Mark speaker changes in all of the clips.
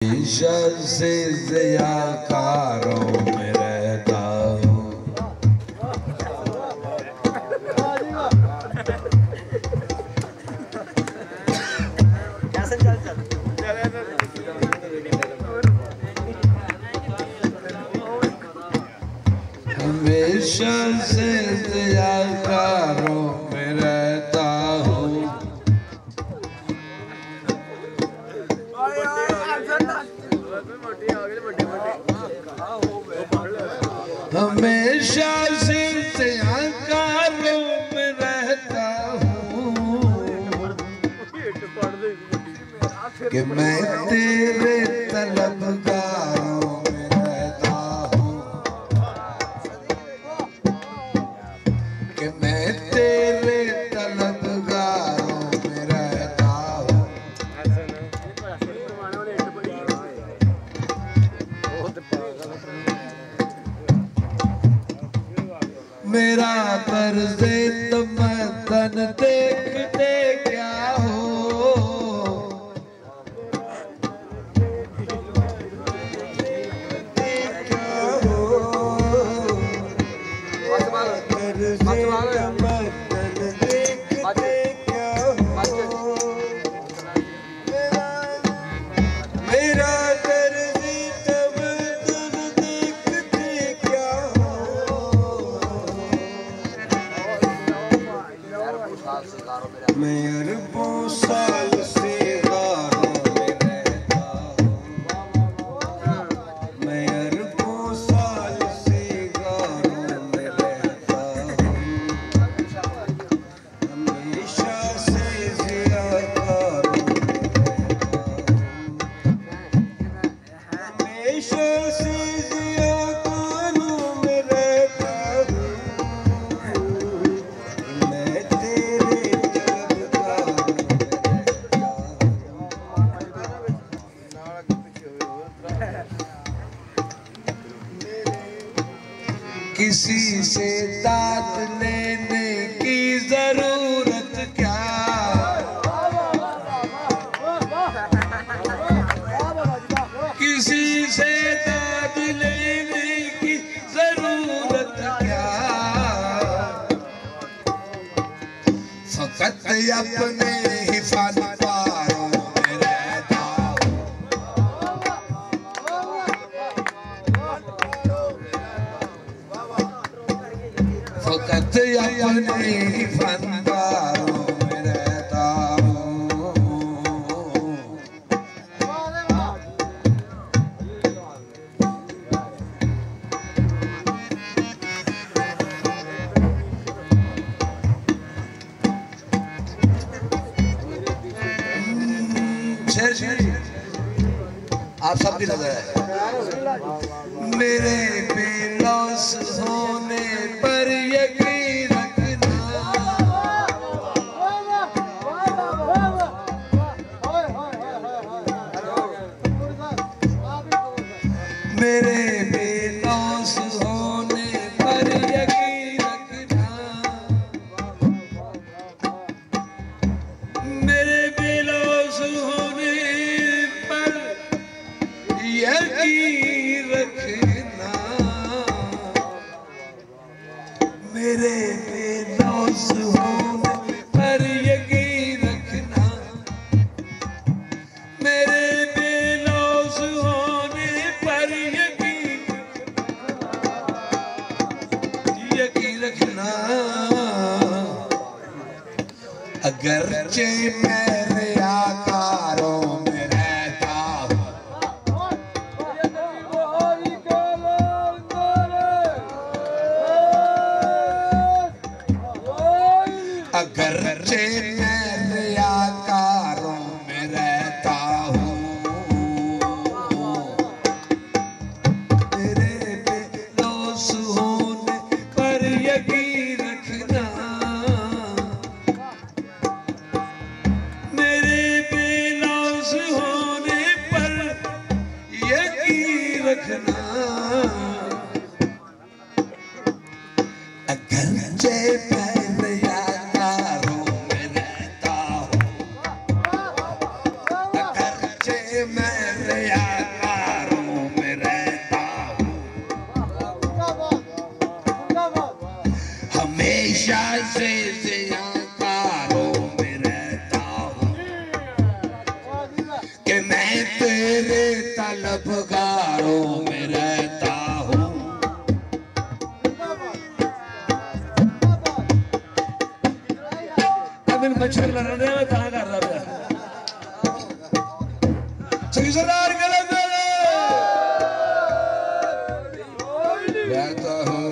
Speaker 1: हमेशा से ज़ियाकारों में रहता हूँ। हमेशा से ज़ियाकारों में रहता हूँ। हमेशा से ज़ियाकारों में रहता हूँ कि मैं तेरे तलबगारों में रहता हूँ, कि मैं तेरे तलबगारों में रहता हूँ। मेरा तर्ज़े तमद्दन देखते क्या हो, मैं अरबों साल से गारों में रहता हूँ। मैं अरबों साल से गारों में रहता हूँ। हमेशा से ज़ियाकारों में रहता हूँ। हमेशा से ज़ियाकारों में रहता हूँ। किसी से दाद लेने की जरूरत क्या, किसी से दाद लेने की जरूरत क्या, फकत अपने ही फनकारों में रहता हूँ। फकत अपने ही फनकारों में रहता हूँ। आप सबकी नजर है। मेरे बेलौस होने पर यकीन रखना, मेरे बेलौस होने पर यकीन रखना, मेरे बेलौस होने पर यकीन रखना, मेरे बेलौस होने पर यकीन रखना, मेरे बेलौस होने पर यकीन रखना। अगरचे मेरे आकारों में रहता हूँ, अगरचे मेरे आकारों में रहता हूँ, मेरे बेलौस होने पर यकीन रखना, मेरे बेलौस होने पर यकीन रखना। अगरचे मेरे आकारों में रहता हूँ, अगरचे मेरे हमेशा से ज़ियाकारों में रहता हूँ कि मैं तेरे तलबगारों में रहता हूँ। अब इन मच्छर लड़ने में कहाँ कर रहा है सरदार गलत रहता हूँ।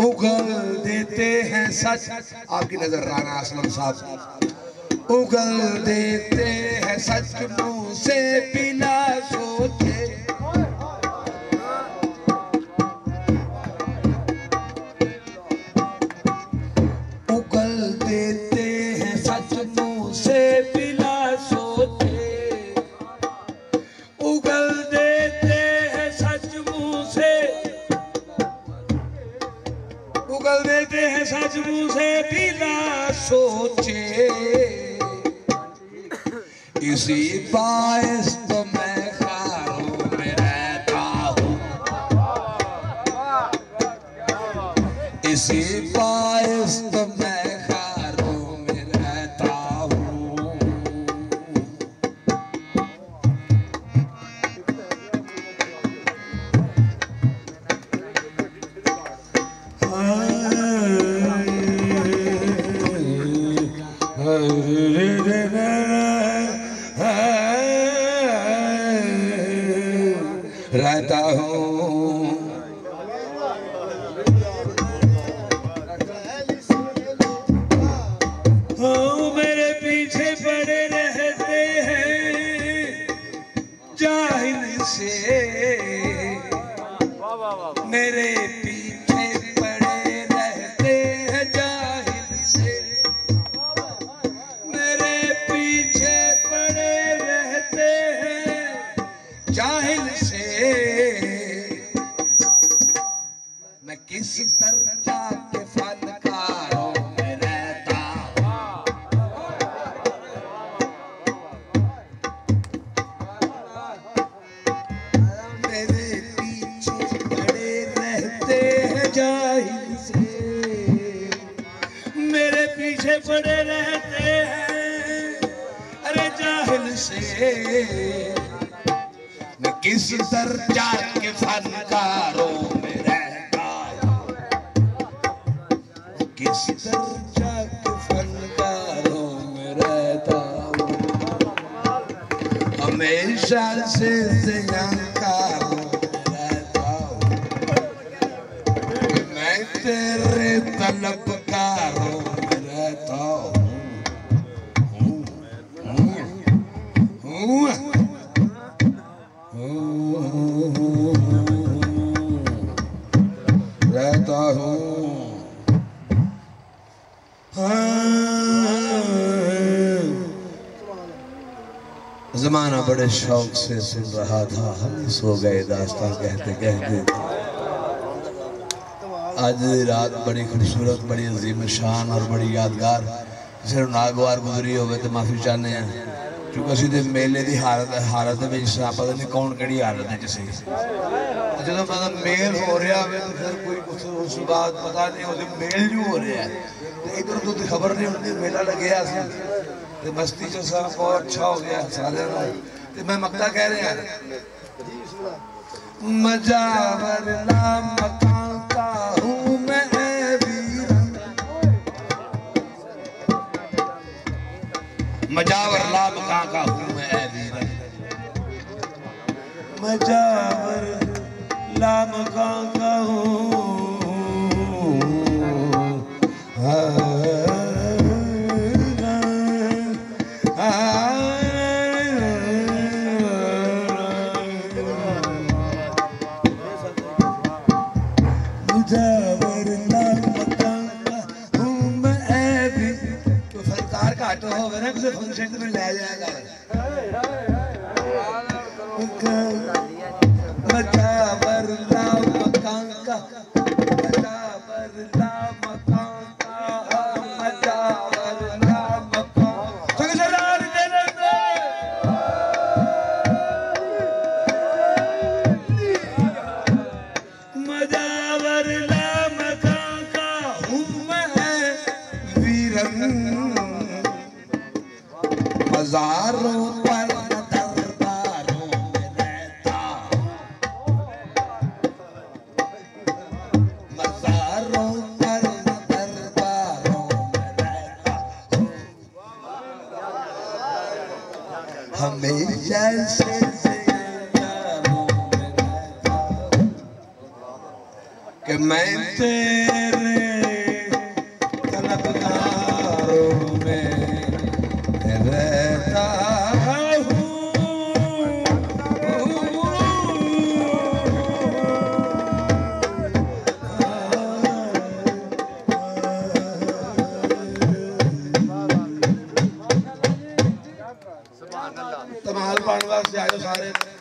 Speaker 1: उगल देते हैं सच, आपकी नजर राना असलम साहब, उगल देते हैं सच मुंह से बिना सोचे, उगल देते हैं सच मुंह से बिना सोचे, उगल देते हैं सच मुंह से, उगल देते हैं सच मुंह से बिना सोचे। इसी बाइस तो मैं खारों में रहता हूँ, इसी बाइस तो मैं खारों में रहता हूँ। रहता हूँ। मेरे पीछे पड़े रहते हैं जाहिल से, मेरे पीछे पड़े रहते हैं जाहिल से, मेरे पीछे पड़े रहते हैं जाहिल से। मैं किस दर्जा के फनकारों में रहता हूँ, मेरे पीछे पड़े रहते हैं जाहिल से, मेरे पीछे पड़े रहते हैं अरे जाहिल से। मैं किस दर्जा के फनकारों में रहता हूँ, किस दर्जा के फनकारों में रहता हूँ। हमेशा से ज़ियाकारों में रहता हूँ, मैं तेरे तलबगारों में रहता हूँ। रहता हूँ। ज़माना बड़े शौक से सुन रहा था, हम सो गए दास्तां कहते कहते। आज रात बड़ी खूबसूरत, बड़ी अजीम शान और बड़ी यादगार सिर्फ नागवार गुजरी होवे तो माफी चाहते हैं, क्योंकि असीं ते मेले की हालत में पता नहीं कौन कड़ी हालत है जिसे जो मतलब मेल हो रहा है तो फिर कोई उस बात पता नहीं होती मेल जो हो रहा है तो इधर उधर की खबर नहीं होती। मेला लगे तो मस्ती जो सब बहुत अच्छा हो गया सारे। तो मैं मक्का कह रहे हैं मजावर ला मकान का हूँ मैं वीरन, मजावर ला मकान का हूँ मैं वीरन, मजावर ला मकान का हूँ। तो सरकार का ऑटो होगा ना किसी फंक्शन में ले जाएगा। मजावर ला मकान का, मजावर ला मकान का, मजावर ला मकान। मजावर ला मज़ारों पर दरबारों में रहता मज़ारों पर दरबारों में रहता हमेशा से ज़ियारों में रहता कि मैं तेरे तलबगारों में रहता हूँ। तमाल पाने वास्ते आयो सारे।